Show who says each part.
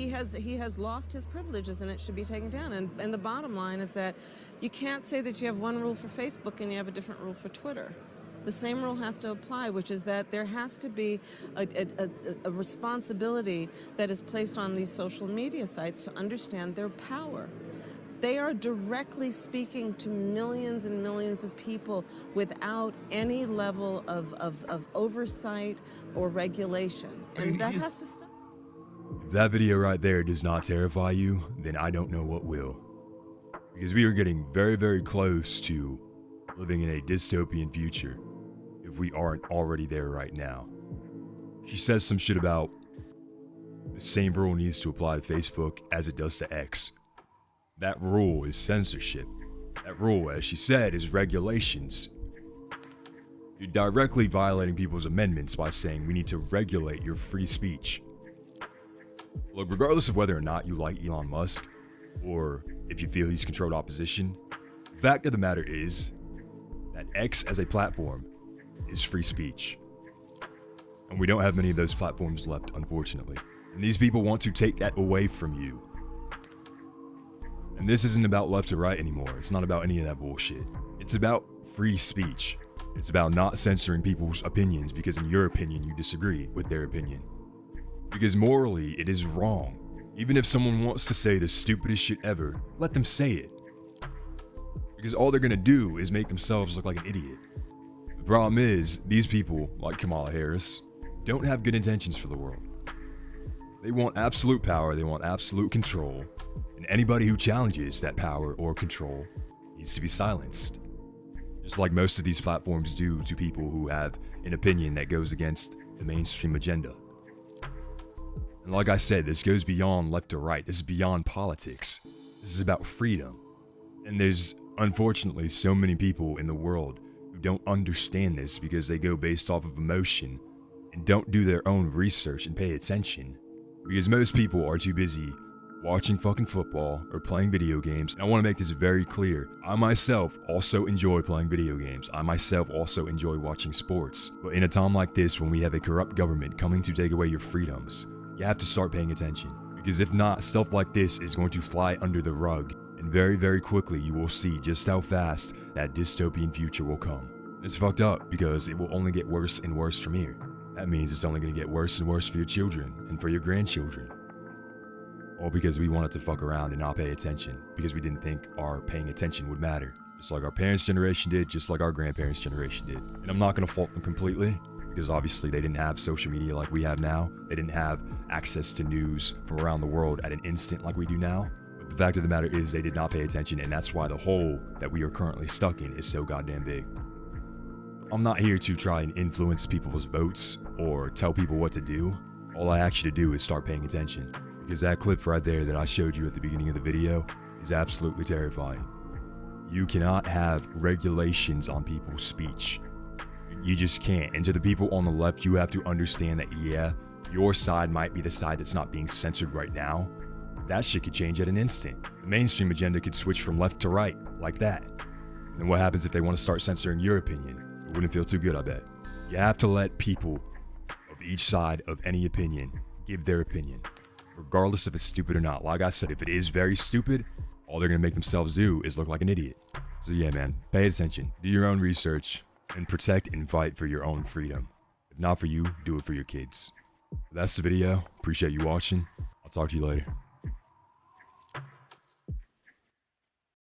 Speaker 1: he has lost his privileges, and it should be taken down. And the bottom line is that you can't say that you have one rule for Facebook and you have a different rule for Twitter. The same rule has to apply, which is that there has to be a responsibility that is placed on these social media sites to understand their power. They are directly speaking to millions and millions of people without any level of oversight or regulation. And that has to stop.
Speaker 2: If that video right there does not terrify you, then I don't know what will. Because we are getting very, very close to living in a dystopian future, if we aren't already there right now. She says some shit about the same rule needs to apply to Facebook as it does to X. That rule is censorship. That rule, as she said, is regulations. You're directly violating people's amendments by saying we need to regulate your free speech. Look, regardless of whether or not you like Elon Musk, or if you feel he's controlled opposition, the fact of the matter is that X as a platform is free speech. And we don't have many of those platforms left, unfortunately. And these people want to take that away from you. And this isn't about left or right anymore. It's not about any of that bullshit. It's about free speech. It's about not censoring people's opinions because in your opinion you disagree with their opinion. Because morally, it is wrong. Even if someone wants to say the stupidest shit ever, let them say it. Because all they're gonna do is make themselves look like an idiot. The problem is, these people, like Kamala Harris, don't have good intentions for the world. They want absolute power, they want absolute control, and anybody who challenges that power or control needs to be silenced. Just like most of these platforms do to people who have an opinion that goes against the mainstream agenda. And like I said, this goes beyond left or right. This is beyond politics. This is about freedom. And there's unfortunately so many people in the world who don't understand this because they go based off of emotion and don't do their own research and pay attention. Because most people are too busy watching fucking football or playing video games. And I want to make this very clear. I myself also enjoy playing video games. I myself also enjoy watching sports. But in a time like this, when we have a corrupt government coming to take away your freedoms, you have to start paying attention. Because if not, stuff like this is going to fly under the rug. And very, very quickly you will see just how fast that dystopian future will come. It's fucked up because it will only get worse and worse from here. That means it's only going to get worse and worse for your children and for your grandchildren. All because we wanted to fuck around and not pay attention. Because we didn't think our paying attention would matter. Just like our parents' generation did, just like our grandparents' generation did. And I'm not going to fault them completely. Because obviously they didn't have social media like we have now. They didn't have access to news from around the world at an instant like we do now. But the fact of the matter is they did not pay attention, and that's why the hole that we are currently stuck in is so goddamn big. I'm not here to try and influence people's votes or tell people what to do. All I ask you to do is start paying attention. Because that clip right there that I showed you at the beginning of the video is absolutely terrifying. You cannot have regulations on people's speech. You just can't. And to the people on the left, you have to understand that, yeah, your side might be the side that's not being censored right now. That shit could change at an instant. The mainstream agenda could switch from left to right, like that. And then what happens if they want to start censoring your opinion? It wouldn't feel too good, I bet. You have to let people of each side of any opinion give their opinion, regardless if it's stupid or not. Like I said, if it is very stupid, all they're going to make themselves do is look like an idiot. So yeah, man, pay attention. Do your own research. And protect and fight for your own freedom. If not for you, do it for your kids. That's the video. Appreciate you watching. I'll talk to you later.